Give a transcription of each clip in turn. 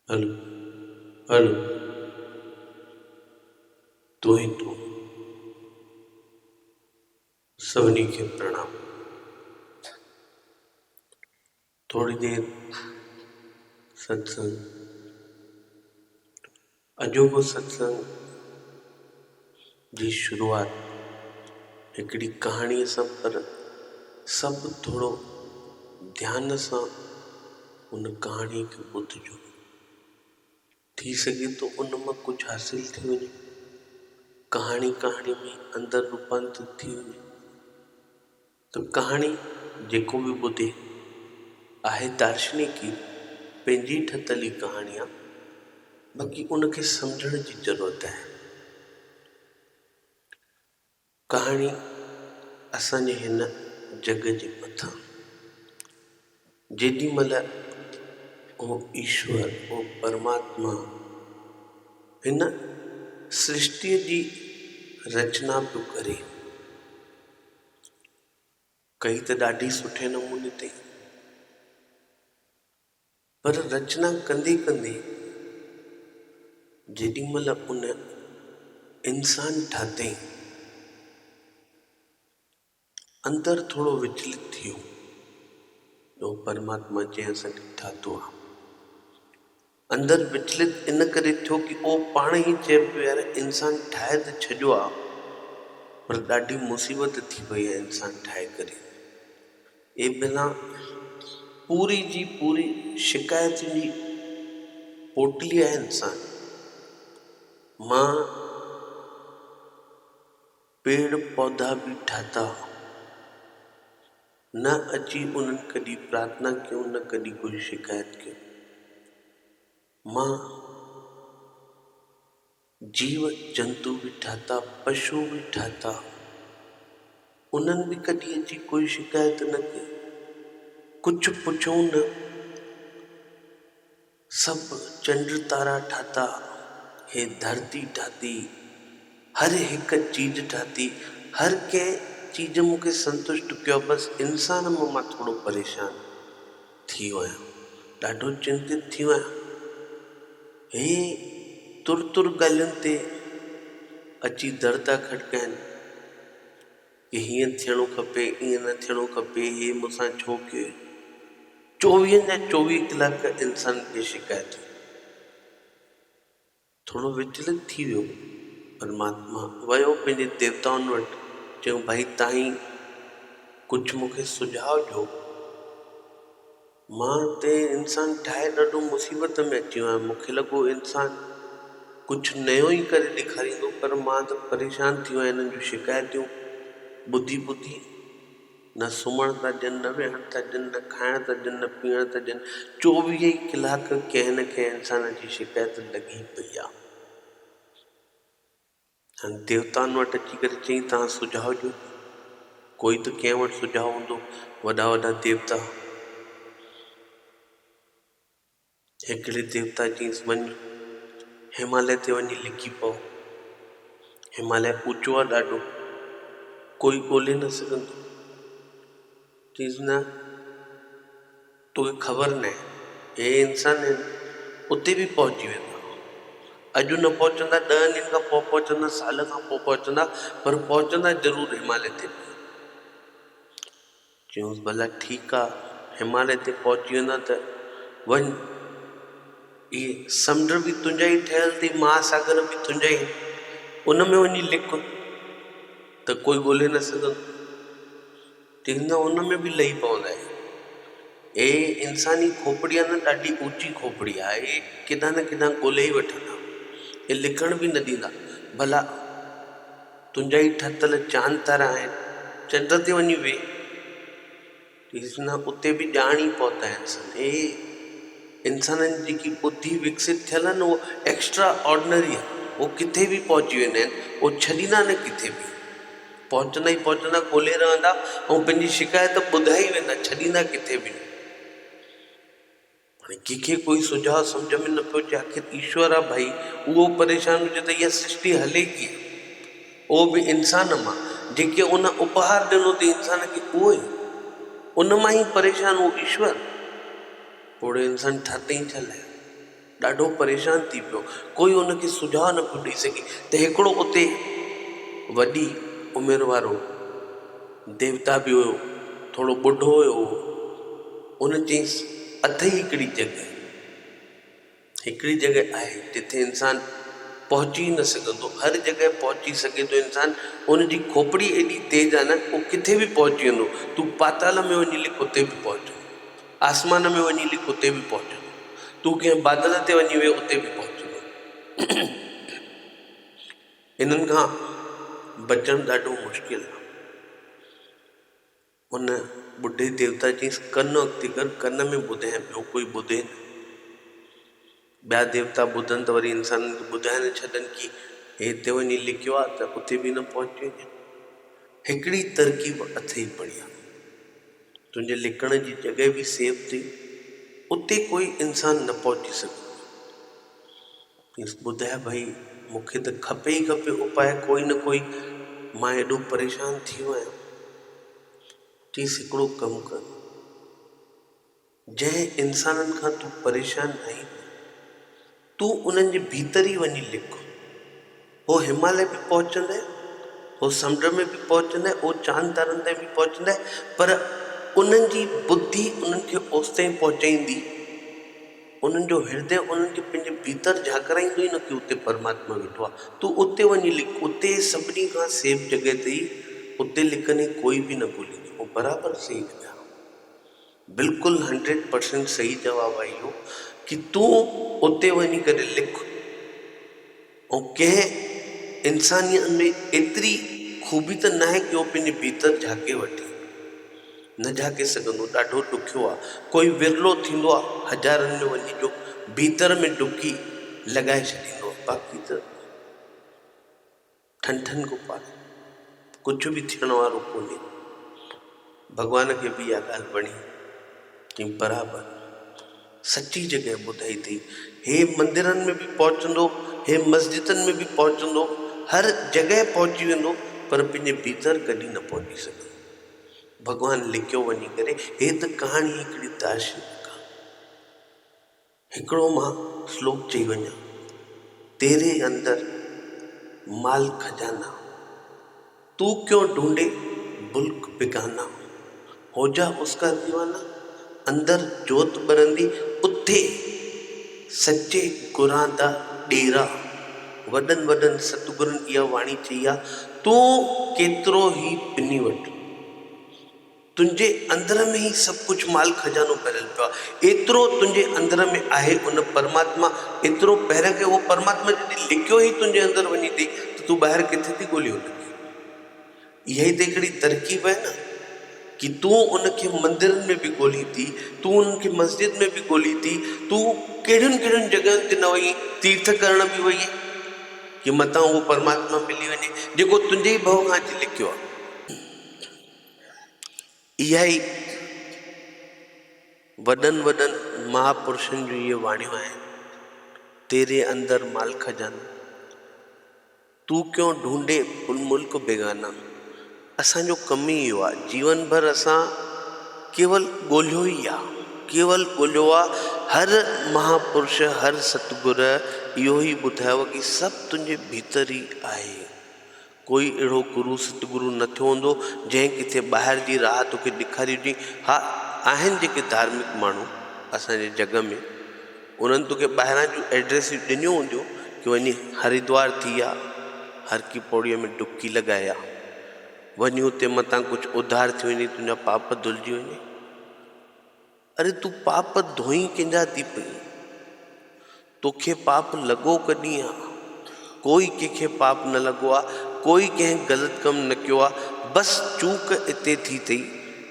हलो हलो तू ही तू सभिनी खे प्रणाम। थोड़ी देर सत्संग, अजोको सत्संग जी शुरुआत हिकिड़ी कहाणीअ सां, पर सभु थोड़ो ध्यान सां उन कहाणीअ खे ॿुधिजो। थी सघे तो उन मां कुझु हासिल थी वञे, कहाणी में अंदरि रूपांतरित थी वञे। त कहाणी जेको बि ॿुधे आहे दार्शनिकी, पंहिंजी ठतल कहाणी आहे, बाक़ी उनखे सम्झण जी ज़रूरत आहे। कहाणी असांजे हिन जग जे मथां जेॾी महिल ओ ईश्वर, ओ परमात्मा हिन सृष्टिअ जी रचना पियो करे, कई त ॾाढी सुठे नमूने ते, पर रचना कंदे कंदे जेॾी महिल उन इंसान ठाते, अंदरि थोड़ो विचलित थियो। जो परमात्मा जंहिं असांखे ठातो आहे, अंदरि विचलित इन करे थियो कि उहो पाण ई चए पियो यार इंसान ठाहे त छॾियो आहे, पर ॾाढी मुसीबत थी वई आहे इंसान ठाहे करे। ए बिना पूरी जी पूरी शिकायत जी पोटली आहे इंसान। मां पेड़ पौधा भी ठाता, न अची उन्हनि कॾहिं प्रार्थना कयूं, न कॾहिं कोई शिकायत कयूं। मां जीव जंतु भी ठाता, पशु भी ठाता, उन्हनि भी कॾहिं अची कोई शिकायत न कई, कुछ पुछूं न। सब चंड तारा ठाता, हे धरती ठाती, हर हिक चीज ठाती, हर कंहिं चीज मूंखे संतुष्ट कयो। बस इंसान मां थोड़ो परेशान थी वियो आहियां, ॾाढो चिंतित थी वियो आहियां। हे तुर तुर ॻाल्हियुनि ते अची दर था खटकाइनि कि हीअं थियणो खपे, ईअं न थियणो खपे, हे मूंसां छो कयो। 24 जा 24 कलाक इंसान खे शिकायत। थोड़ो विचलित थी वियो। परमात्मा वियो पंहिंजे देवताउनि वटि, चयो भाई तव्हां ई कुझु मूंखे सुझाव ॾियो। मां ते इंसान ठाहे ॾाढो मुसीबत में अची वियो आहियां। मूंखे लॻो इंसान कुझु नयो ई करे ॾेखारींदो, पर मां त परेशान थी वियो आहियां हिननि जूं शिकायतूं ॿुधी ॿुधी। न सुम्हण था ॾियनि, न वेहण था ॾियनि, न खाइण था ॾियनि, न पीअण था ॾियनि। 24 कलाक कंहिं न कंहिं इंसान जी शिकायत लॻी पई आहे। हाणे देवताउनि वटि अची करे चई तव्हां सुझाव ॾियो। कोई त कंहिं वटि सुझाव हूंदो, वॾा वॾा देवता। हिकिड़े देवता चईंसि वञ हिमालय ते वञी लिकी पओ। हिमालय ऊचो आहे ॾाढो, कोई ॻोल्हे न सघंदो। चईंसि न तोखे ख़बर न आहे, हे इंसान आहिनि, उते बि पहुची वेंदा। अॼु न पहुचंदा, 10 ॾींहंनि खां पोइ पहुचंदा, साल खां पोइ पहुचंदा, पर पहुचंदा ज़रूरु हिमालय ते। चयूंसि भला ठीकु आहे, हिमालय ते पहुची वेंदा त वञ, इहे समुंड बि तुंहिंजा ई ठहियल अथई, महासागर बि तुंहिंजा ई, उन में वञी लिक त कोई ॻोल्हे न सघंदो। चईंसि न उन में बि लही पवंदा। हे इंसानी खोपड़ी आहे न, ॾाढी ऊची खोपड़ी आहे, हे किथां न किथां ॻोल्हे ई वठंदा, हे लिकण बि न ॾींदा। भला तुंहिंजा ई ठतल चांद तारा आहिनि, चंड ते वञी वेह। चईंसि न उते बि ॼाण ई पहुता इंसान। हे इंसाननि जी जेकी बुद्धि विकसित थियल आहे न, उहो एक्स्ट्रा ऑर्डिनरी आहे। उहो किथे बि पहुची वेंदा आहिनि, उहो छॾींदा न किथे बि, पहुचंदा ई पहुचंदा, ॻोल्हे रहंदा ऐं पंहिंजी शिकायत ॿुधाई वेंदा, छॾींदा किथे बि न। हाणे कंहिंखे कोई सुझाव सम्झ में न पियो अचे, आख़िर ईश्वर आहे भाई, उहो परेशान हुजे त इहा सृष्टि हले कीअं। उहो बि इंसान मां, जेके उन उपहार ॾिनो अथई इंसान खे, उहो ई उन मां ई परेशान हो ईश्वर। ओड़ो इंसान ठातई छा लाइ? ॾाढो परेशान थी पियो, कोई उनखे सुझाव न पियो ॾेई सघे। त हिकिड़ो उते वॾी उमिरि वारो देवता बि हुयो, थोरो ॿुढो हुयो। उन चयईंसि अथई हिकिड़ी जॻह आहे जिथे इंसानु पहुची न सघंदो, हर जॻह पहुची सघे थो इंसानु। उनजी खोपड़ी एॾी तेज़ आहे न, उहो किथे बि पहुची वेंदो। तूं पाताल में वञी लिख उते बि पहुचंदो, आसमान में वञी लिख उते बि पहुचंदो, तूं कंहिं बादल ते वञी वियो उते बि पहुचंदो। इन्हनि खां बचणु ॾाढो मुश्किल आहे। उन ॿुढे देवता चयईंसि कन अॻिते कर, कन में ॿुधाए, ॿियो कोई ॿुधे न। ॿिया देवता ॿुधनि त वरी इंसाननि खे ॿुधाए न छॾनि कि हिते वञी लिखियो आहे त उते बि न पहुची वञे। हिकिड़ी तरकीब अथई बढ़िया, तुंहिंजे लिखण जी जॻह बि सेफ थी, उते कोई इंसानु न पहुची सघंदो। ॿुधाए भाई, मूंखे त खपे ई खपे उपाय कोई न कोई, मां एॾो परेशान थी वियो आहियां। चईसि हिकिड़ो कमु कर, जंहिं इंसाननि खां तूं परेशान आहीं तूं उन्हनि जे भीतर ई वञी लिख। हो हिमालय बि पहुचंदे, हो समुंड में बि पहुचंदे, हो चांद तारनि ते बि पहुचंदे, पर उन्हनि जी बुद्धि उन्हनि खे ओसिताईं पहुचाईंदी, उन्हनि जो हृदय उन्हनि खे पंहिंजे भीतर झाकराईंदो ई न कि उते परमात्मा वेठो आहे। तूं उते वञी लिख, उते सभिनी खां सेफ जॻह अथई, उते लिखंदे कोई बि न भुलंदो। उहो बराबरि सही लॻा, बिल्कुलु 100% सही जवाबु आहे इहो कि तूं उते वञी करे लिख। ऐं कंहिं इंसानियत में एतिरी ख़ूबी त न आहे कि उहो पंहिंजे भीतर झाके वठे, न झाके सघंदो, ॾाढो ॾुखियो आहे। कोई विरलो थींदो आहे हज़ारनि में वञी जो भीतर में डुबकी लॻाए छॾींदो आहे, बाक़ी त ठन को पाले कुझु बि थियण वारो कोन्हे। भॻवान खे बि इहा ॻाल्हि वणी कि बराबरि सची जॻह ॿुधाई अथई। हे मंदिरनि में बि पहुचंदो, हे मस्जिदनि में बि पहुचंदो, हर जॻह पहुची वेंदो, पर पंहिंजे भीतर कॾहिं न पहुची सघंदो। भॻवानु लिखियो वञी करे। हे त कहाणी हिकिड़ी दार्शनिक आहे। हिकिड़ो मां श्लोक चई वञा, तेरे अंदर माल खजाना, तू क्यों ढूंढे बुल्क बिगाना, हो जा उसका दीवाना, अंदर जोत बरंदी उथे सच्चे गुरां दा डेरा। वॾनि वॾनि सतगुरनि इहा वाणी चई आहे, तूं केतिरो ई पिनी वटि, तुंहिंजे अंदर में ई सभु कुझु माल खजानो भरियलु पियो आहे। एतिरो तुंहिंजे अंदर में आहे उन परमात्मा, एतिरो पहिरियों खे उहो परमात्मा जॾहिं लिखियो ई तुंहिंजे अंदर वञी अथई त तूं ॿाहिरि किथे थी ॻोल्हियो लॻी। इहा ई त हिकिड़ी तरकीब आहे न कि तूं उनखे मंदिरनि में बि ॻोल्ही थी, तूं उनखे मस्जिद में बि ॻोल्ही थी, तूं कहिड़ियुनि कहिड़ियुनि जॻहियुनि ते न वई, तीर्थ करण बि वई कि मतां उहो परमात्मा मिली वञे जेको तुंहिंजे ई भउ खां अची लिखियो आहे। इहा ई वॾनि वॾनि महापुरुषनि जूं इहे वाणियूं आहिनि, तेरे अंदर माल खजाना, तू क्यों ढूंढे मुल्क बेगाना। असांजो कमु ई इहो आहे, जीवन भर असां केवल ॻोल्हियो ई आहे, केवल ॻोल्हियो आहे। हर महापुरुष, हर सतगुर इहो ई ॿुधायो कि सभु तुंहिंजे भीतर ई आहे। कोई अहिड़ो गुरू सतगुरू न थियो हूंदो जंहिं किथे ॿाहिरि जी राह तोखे ॾेखारी हुजे। हा, आहिनि जेके धार्मिक माण्हू असांजे जग में, उन्हनि तोखे ॿाहिरां जूं एड्रेसियूं ॾिनियूं हूंदियूं कि वञी हरिद्वार थी आ, हर की पौड़ीअ में डुबकी लॻाए आ, वञी उते मतां कुझु उधार थी वञे, तुंहिंजा पाप धुलिजी वञे। अरे तूं पाप धोई कंहिंजा थी पई, तोखे पाप लॻो कॾहिं आहे? कोई कंहिंखे पाप न लॻो आहे, कोई कंहिं ग़लति कमु न कयो आहे। बसि चूक हिते थी अथई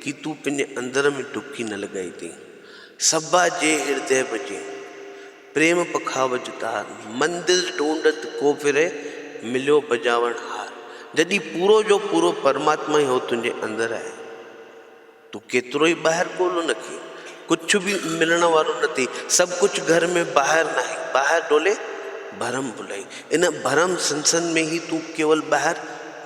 कि तूं पंहिंजे अंदर में डुबकी न लॻाई अथई। सभा जे हृदय बजे प्रेम पखावज तार, मंदिर ढूंढत को फिरे, मिलियो बजावण हार। जॾहिं पूरो जो पूरो परमात्मा ई हो तुंहिंजे अंदरि आहे, तूं केतिरो ई ॿाहिरि ॻोल्हो न की, कुझु बि मिलण वारो न थी। सभु कुझु घर में ॿाहिरि न आहे, ॿाहिरि डोले भरम भुलाई। इन भरम संसन में ई तूं केवल ॿाहिरि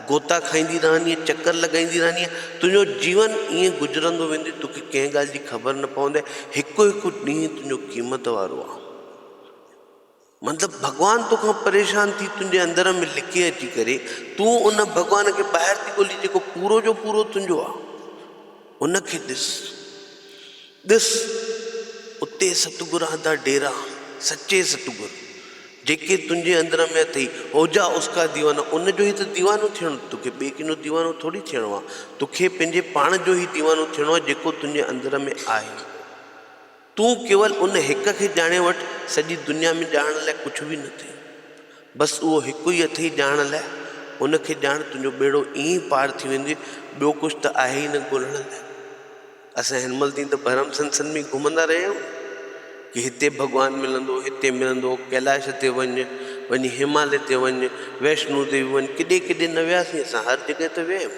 गोता खाईंदी रहंदी, चकर लॻाईंदी रहंदी। तुंहिंजो जीवन ईअं गुज़रंदो वेंदो, तोखे कंहिं ॻाल्हि जी ख़बर न पवंदे। हिकु हिकु ॾींहुं तुंहिंजो क़ीमत वारो आहे। मतिलबु भॻवानु तोखां परेशान थी तुंहिंजे अंदर में लिकी अची करे तूं उन भॻवान खे ॿाहिरि थी ॻोल्ही, जेको पूरो जो पूरो तुंहिंजो आहे उनखे ॾिस उते सतगुरां जा डेरा, सचे सतगुरु जेके तुंहिंजे अंदर में अथई, होजा उसका दीवाना। उनजो ई त दीवानो थियणो, तोखे ॿिए कंहिंजो दीवानो थोरी थियणो आहे, तोखे पंहिंजे पाण जो ई दीवानो थियणो आहे जेको तुंहिंजे अंदर में आहे। तूं केवल उन हिक खे ॼाणे वटि, सॼी दुनिया में ॼाणण लाइ कुझु बि न थिए, बसि उहो हिकु ई अथई ॼाणण लाइ, उनखे ॼाण, तुंहिंजो ॿेड़ो ईअं ई पार थी वेंदे, ॿियो कुझु त आहे ई न ॻोल्हण लाइ। असां हिन महिल ताईं त भरम संसनि में घुमंदा रहिया आहियूं कि हिते भॻवानु मिलंदो, हिते मिलंदो, कैलाश ते वञी हिमालय ते वञ, वैष्णो देवी वञ, किॾे किॾे न वियासीं असां, हर जॻह ते विया आहियूं।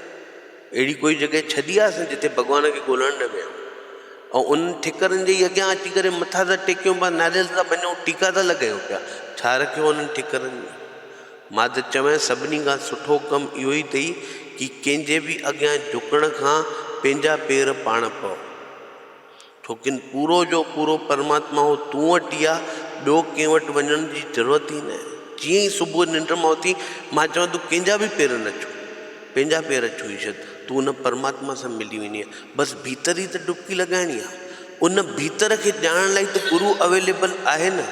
अहिड़ी कोई जॻह छॾी आहे असां जिते भॻवान खे ॻोल्हण न विया आहियूं। ऐं उन ठिकरनि जे अॻियां अची करे मथा था टेकियूं पिया, नारियल था वञूं, टीका था लॻायूं पिया, छा रखियो उन्हनि ठिकरनि में? मां त चवां सभिनी खां सुठो कमु इहो ई अथई कि कंहिंजे बि अॻियां झुकण खां पंहिंजा पेर पाण पओ, छोकिन पूरो जो पूरो परमात्मा हो तूं वटि ई आहे, ॿियो कंहिं वटि वञण जी ज़रूरत ई न आहे। जीअं ई सुबुह निंड मां उथी मां चवां तूं कंहिंजा बि पेर न छू, पंहिंजा पेर छुई छॾ, तूं उन परमात्मा सां मिली वेंदी आहे। बसि भीतर ई त डुबकी लॻाइणी आहे, उन भीतर खे ॼाणण लाइ त गुरू अवेलेबल आहे न,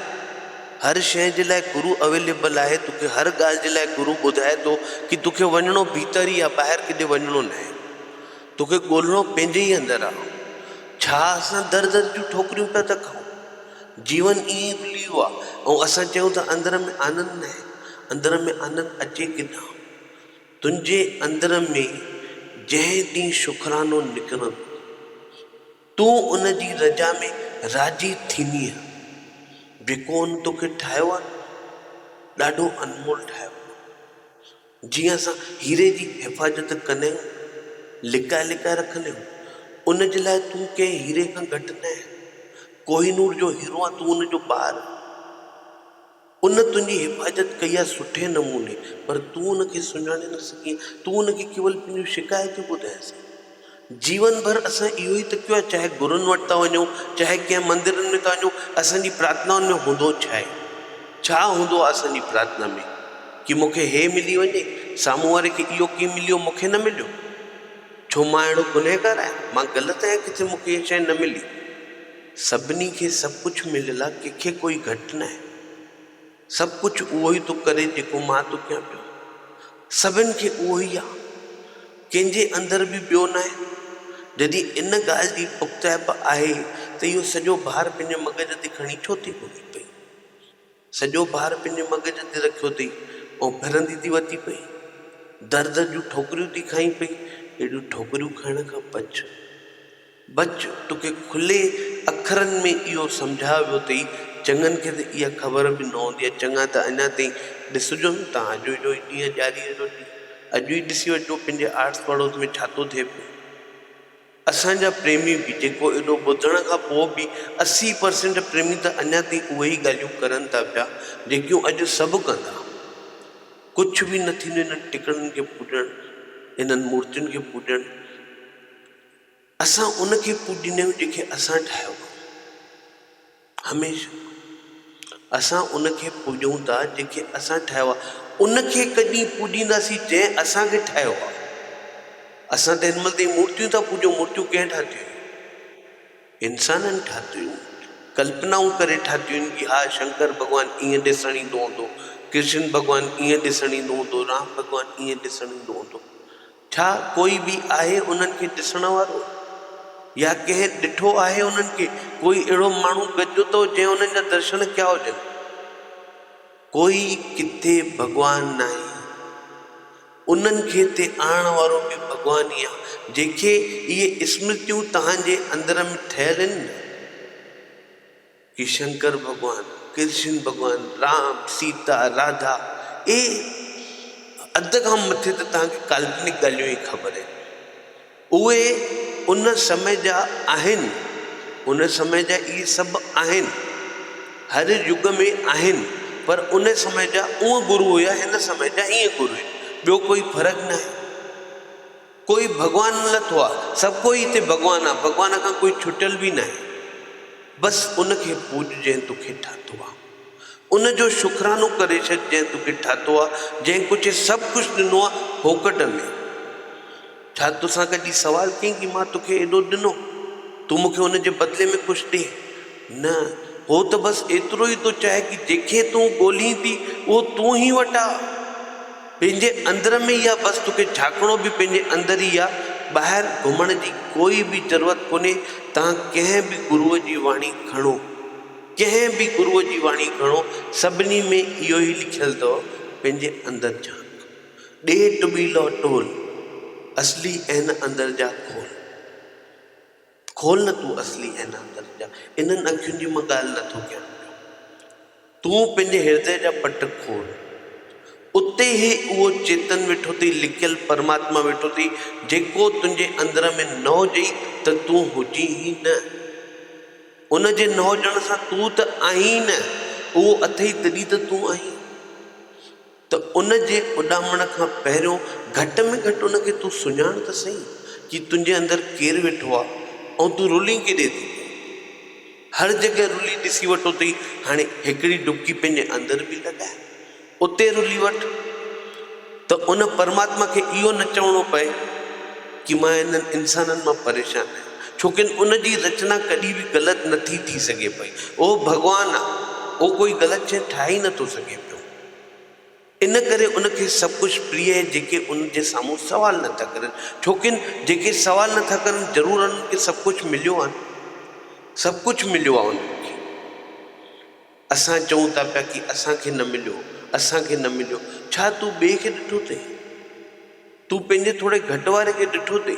हर शइ जे लाइ गुरू अवेलेबल आहे। तोखे हर ॻाल्हि जे लाइ गुरू ॿुधाए थो कि तोखे वञिणो भीतर ई आहे, ॿाहिरि किथे वञिणो न आहे, तोखे ॻोल्हणो पंहिंजे ई अंदरि आहे। छा असां दर दर जूं ठोकरियूं पिया था खाऊं, जीवन ईअं भुली वियो आहे, ऐं असां चयूं था अंदर में आनंद न आहे। अंदर में आनंद अचे किथां? तुंहिंजे अंदर में जंहिं ॾींहुं शुकरानो निकिरंदो, तूं उन जी रजा में राजी थींदीअ। जेको उन तोखे ठाहियो आहे ॾाढो अनमोल ठाहियो आहे। जीअं असां हीरे जी हिफ़ाज़त कंदा आहियूं, लिकाए लिकाए रखंदा आहियूं, उन जे लाइ तूं कंहिं हीरे खां घटि न आहे। कोहिनूर जो हीरो आहे, तूं उनजो ॿार, उन तुंहिंजी हिफ़ाज़त कई आहे सुठे नमूने, पर तूं उनखे सुञाणे न सघीं, तूं उनखे केवल पंहिंजूं शिकायतूं ॿुधाएसि। जीवन भर असां इहो ई त कयो आहे, चाहे गुरुनि वटि था वञूं, चाहे कंहिं मंदरनि में था वञूं, असांजी प्रार्थनाउनि में हूंदो छा आहे? छा हूंदो आहे असांजी प्रार्थना में कि मूंखे हे मिली वञे, साम्हूं वारे खे इहो कीअं मिलियो मूंखे न मिलियो? छो मां अहिड़ो गुनहगार आहियां, मां ग़लति आहियां किथे मूंखे इहा शइ न मिली? सभिनी खे सभु कुझु मिलियल आहे, कंहिंखे कोई घटि न आहे। सभु कुझु उहो ई थो करे जेको मां थो कयां पियो, सभिनि खे उहो ई आहे, कंहिंजे अंदरि बि ॿियो न आहे। जॾहिं इन ॻाल्हि जी पुख़्ताइप आहे त इहो सॼो भार पंहिंजे मग़ज़ ते खणी छो थी घुमी पई? सॼो भार पंहिंजे मग़ज़ ते रखियो अथई ऐं फिरंदी थी वती पई, दर दर जूं ठोकरियूं थी खाई पई। अहिड़ियूं ठोकरियूं खाइण खां बच। तोखे खुले अखरनि में इहो सम्झायो वियो अथई, चङनि खे त इहा ख़बर बि न हूंदी आहे, चङा त अञा ताईं ॾिसिजो न तव्हां, अॼु जो ॾींहुं ॾियारीअ जो ॾींहुं, अॼु ई ॾिसी वठो पंहिंजे आस पड़ोस में छा थो थिए पियो। असांजा प्रेमी बि, जेको एॾो ॿुधण खां पोइ बि 80% प्रेमी त अञा ताईं उहे ई ॻाल्हियूं करनि था पिया जेकियूं अॼु सभु कंदा। कुझु बि न थींदो इन्हनि टिकड़नि खे पूॼणु, इन्हनि मूर्तियुनि खे पूॼणु। असां उनखे पूॼींदा आहियूं जेके असां ठाहियो, हमेशह असां उनखे पूॼूं था जेके असां ठाहियो आहे। उनखे कॾहिं पूॼींदासीं जंहिं असांखे ठाहियो आहे। असां त हिन महिल ताईं मूर्तियूं था पूॼूं, मूर्तियूं कंहिं ठातियूं आहिनि? इंसाननि ठातियूं आहिनि, कल्पनाऊं करे ठातियूं आहिनि कि हा शंकर भॻवानु ईअं ॾिसणु ईंदो हूंदो, कृष्ण भॻवानु ईअं ॾिसणु ईंदो हूंदो, राम भॻवानु ईअं ॾिसणु ईंदो हूंदो। छा कोई बि आहे उन्हनि खे ॾिसण वारो, या कंहिं ॾिठो आहे उन्हनि खे? कोई अहिड़ो माण्हू गॾिजो अथव जंहिं उन्हनि जा दर्शन कया हुजनि? कोई किथे भॻवानु न आहे। उन्हनि खे हिते आणण वारो बि भॻवानु ई आहे। जंहिंखे इहे स्मृतियूं तव्हांजे अंदर में ठहियल आहिनि न, कि शंकर भॻवानु, कृष्ण भॻवानु, राम, सीता, राधा, अध खां मथे त तव्हांखे काल्पनिक ॻाल्हियूं ई ख़बर आहिनि। उहे उन समय जा आहिनि, उन समय जा इहे सभु आहिनि, हर युग में आहिनि, पर उन समय जा उहो गुरू हुया, हिन समय जा ईअं गुरू आहिनि। ॿियो कोई फ़र्क़ु न आहे। कोई भॻवानु न लथो आहे, सभु कोई हिते भॻवानु आहे, भॻवान खां कोई छुटियल बि न आहे। बसि उनखे पूॼ जंहिं तोखे ठातो आहे। उनजो शुक्रानो करे छॾ जंहिं तोखे ठातो आहे, जंहिं कुझु सभु कुझु ॾिनो आहे फोकट में। छा तोसां कॾहिं सवाल कयईं कि मां तोखे एॾो ॾिनो, तूं मूंखे उनजे बदिले में कुझु ॾे? न, हो त बसि एतिरो ई थो चाहे कि जंहिंखे तूं ॻोल्हीं थी उहो तूं ई वटा, पंहिंजे अंदर में ई आहे। बसि तोखे झांकणो बि पंहिंजे अंदर ई आहे, ॿाहिरि घुमण जी कोई बि ज़रूरत कोन्हे। तव्हां कंहिं बि गुरूअ जी वाणी खणो, कंहिं बि गुरूअ जी वाणी खणो, सभिनी में इहो ई लिखियलु अथव, पंहिंजे अंदरि झांक, ॾे टुॿी लो टोल, असली ऐं न अंदरि जा खोल। खोल न तूं असली ऐं न अंदरि जा, इन्हनि अखियुनि जी मां ॻाल्हि नथो कयां। तूं पंहिंजे हृदय जा पट खोल, उते ई उहो चेतन वेठो अथई, लिखियलु परमात्मा वेठो अथई। जेको तुंहिंजे अंदर में न हुजई त तूं हुजी ई न। उनजे न हुजण सां तूं त आहीं न, उहो अथई तॾहिं त तूं आहीं। त उनजे उॾामण खां पहिरियों घटि में घटि उनखे तूं सुञाण त सही कि तुंहिंजे अंदरि केरु वेठो आहे ऐं तूं रुली केॾे थी। हर जॻह रुली ॾिसी वठो अथई, हाणे हिकिड़ी डुबकी पंहिंजे अंदरि बि लॻाए, उते रुली वठि। त उन परमात्मा खे इहो न चवणो पए कि मां इन्हनि इंसाननि मां परेशान आहियां, छोकिन उनजी रचना कॾहिं बि ग़लति नथी थी सघे पई। उहो भॻवानु आहे, उहो कोई ग़लति शइ ठाहे ई नथो सघे पियो। इन करे उनखे सभु कुझु प्रिय आहे जेके उनजे साम्हूं सवाल नथा करनि, छोकिन जेके सवाल नथा करनि ज़रूरु उन्हनि खे सभु कुझु मिलियो आहे, सभु कुझु मिलियो आहे उन्हनि खे। असां चऊं था पिया कि असांखे न मिलियो, असांखे न मिलियो। छा तूं ॿिए खे ॾिठो अथई? तूं पंहिंजे थोरे घटि वारे खे ॾिठो अथई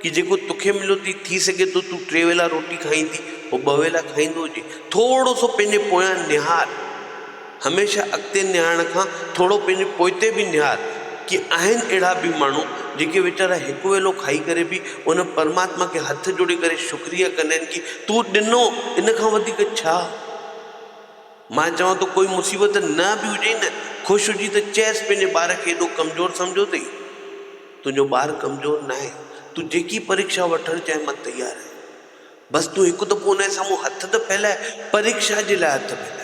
कि जेको तोखे मिलियो अथई, थी सघे थो तूं 3 वेला रोटी खाईंदी, उहो 2 वेला खाईंदो हुजे। थोरो सो पंहिंजे पोयां निहार, हमेशह अॻिते निहारण खां थोरो पंहिंजे पोइते बि निहार कि आहिनि अहिड़ा बि माण्हू जेके वीचारा हिकु वेलो खाई करे बि उन परमात्मा खे हथ जोड़े करे शुक्रिया कंदा आहिनि कि तूं ॾिनो, इन खां वधीक छा। मां चवां थो कोई मुसीबत न बि हुजे न, ख़ुशि हुजी त चएसि पंहिंजे ॿार खे, एॾो कमज़ोर सम्झो अथई? तुंहिंजो ॿारु कमज़ोर न आहे, तूं जेकी परीक्षा वठणु चाहे मां तयारु आहियां। बसि तूं हिकु दफ़ो उन जे साम्हूं हथ त फैलाए, परीक्षा जे लाइ हथ फैलाए,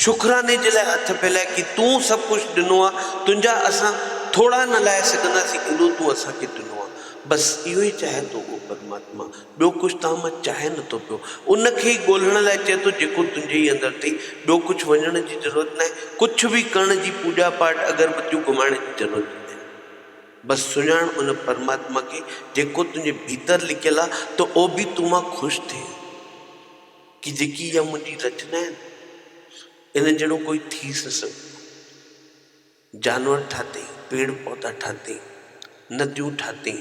शुक्राने जे लाइ हथ फैलाए कि तूं सभु कुझु ॾिनो आहे, तुंहिंजा असां थोरा न लाहे सघंदासीं, एॾो तूं असांखे ॾिनो आहे। बसि इहो ई चाहे थो उहो परमात्मा, ॿियो कुझु तव्हां मां चाहे नथो पियो। उनखे ई ॻोल्हण लाइ चए थो जेको तुंहिंजे ई अंदरि अथई, ॿियो कुझु वञण जी ज़रूरत न आहे, कुझु बि करण जी पूॼा पाठ अगरबत्तियूं घुमाइण जी ज़रूरत न आहे। बसि सुञाण उन परमात्मा खे जेको तुंहिंजे भीतर लिखियलु आहे, त उहो बि तूं मां ख़ुशि थिए कि जेकी इहा मुंहिंजी रचना आहिनि, इन जहिड़ो कोई थी न सघे। जानवर ठाते, पेड़ पौधा ठाते, नदियूं ठाती,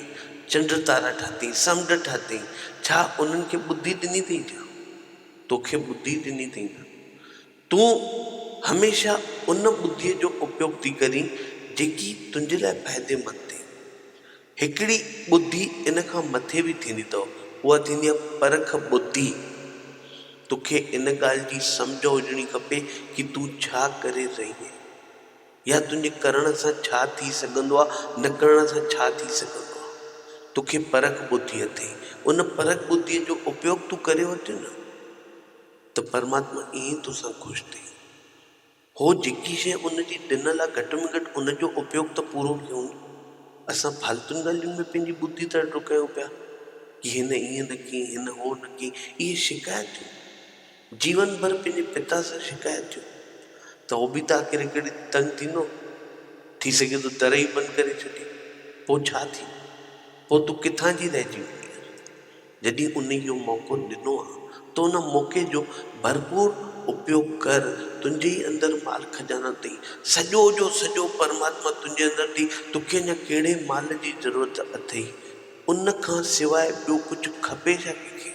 चंड तारा ठाती, समुंड ठाती, छा उन्हनि खे ॿुधी ॾिनी अथई? छा तोखे ॿुधी ॾिनी अथई? न, तूं हमेशह उन ॿुद्धीअ जो उपयोग थी करीं जेकी तुंहिंजे लाइ फ़ाइदेमंद थिए। हिकिड़ी ॿुधी इन खां मथे बि थींदी अथव, उहा थींदी आहे परख ॿुधी। तोखे इन ॻाल्हि जी सम्झ हुजणी खपे कि तूं छा करे रही आहे, या तुंहिंजे करण सां छा थी सघंदो आहे, न करण सां छा थी सघंदो आहे। तोखे परख ॿुधी अथई, उन परख ॿुद्धीअ जो उपयोग तूं करे वठ न, त परमात्मा ईअं ई तोसां ख़ुशि थिए। हो जेकी शइ उनजी ॾिनल आहे, घटि में घटि उनजो उपयोग त पूरो कयूं। असां फालतुनि ॻाल्हियुनि में पंहिंजी ॿुधी था डुकायूं पिया कि हिन ईअं न कई, हिन हो न कई। इहे शिकायतूं जीवन भर पंहिंजे पिता सां शिकायतूं, त उहो बि त आख़िर हिकिड़ी तंग थींदो, थी सघे थो दर ई बंदि करे छॾे। पोइ छा थी, पोइ तूं किथां जी रहिजी वञी? जॾहिं उन इहो मौक़ो ॾिनो आहे त उन मौक़े जो भरपूर उपयोग कर। तुंहिंजे ई अंदरि माल खजाना अथई, सॼो जो सॼो परमात्मा तुंहिंजे अंदरि अथई। तोखे अञा कहिड़े माल जी ज़रूरत अथई? उन खां सवाइ ॿियो कुझु खपे छा कंहिंखे?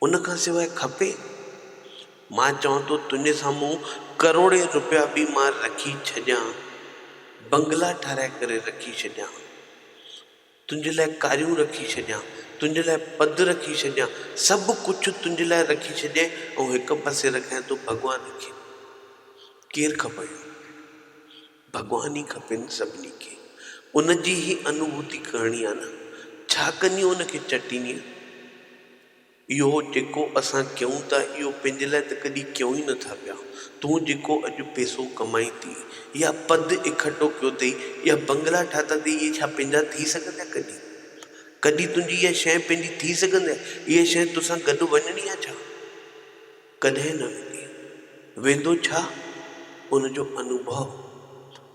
उन खां सवाइ खपे? मां चवां थो तुंहिंजे साम्हूं करोड़े रुपया बि मां रखी छॾियां, बंगला ठाराए करे रखी छॾियां, तुंहिंजे लाइ कारियूं रखी छॾियां, तुंहिंजे लाइ पद रखी छॾियां, सभु कुझु तुंहिंजे लाइ रखी छॾियां, ऐं हिकु पासे रखां थो भॻवान खे। केरु खपे? भॻवान ई खपेनि सभिनी खे। उनजी ई अनुभूति करणी आहे न। छा कंदी उनखे चटींदीअं? इहो जेको असां कयूं था इहो पंहिंजे लाइ त कॾहिं कयूं ई नथा पिया। तूं जेको अॼु पैसो कमाई थी या पद इकठो कयो अथई या बंगला ठाता अथई, इहे छा पंहिंजा थी सघंदा कॾहिं? कॾहिं तुंहिंजी इहा शइ पंहिंजी थी सघंदी आहे? इहा शइ तोसां गॾु वञणी आहे छा? कॾहिं न वेंदी। वेंदो छा? उनजो अनुभव,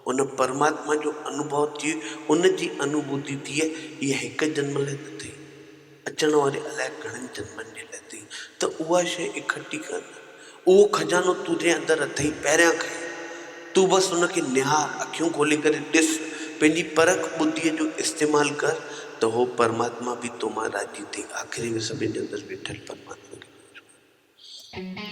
उन परमात्मा जो अनुभव थिए, उनजी अनुभूति थिए। इहा हिकु जन्म लाइ न थिए, अचण वारे अलाए घणनि जन्मनि जे लाइ थी। त उहा शइ इकठी कर, उहो खजानो तुंहिंजे अंदरि अथई पहिरियां खां। तूं बसि उनखे निहार, अखियूं खोले करे ॾिस, पंहिंजी परख ॿुद्धीअ जो इस्तेमालु कर, त उहो परमात्मा बि तो मां राज़ी थिए। आख़िरी में सभिनि जे अंदरि वेठल परमात्मा खे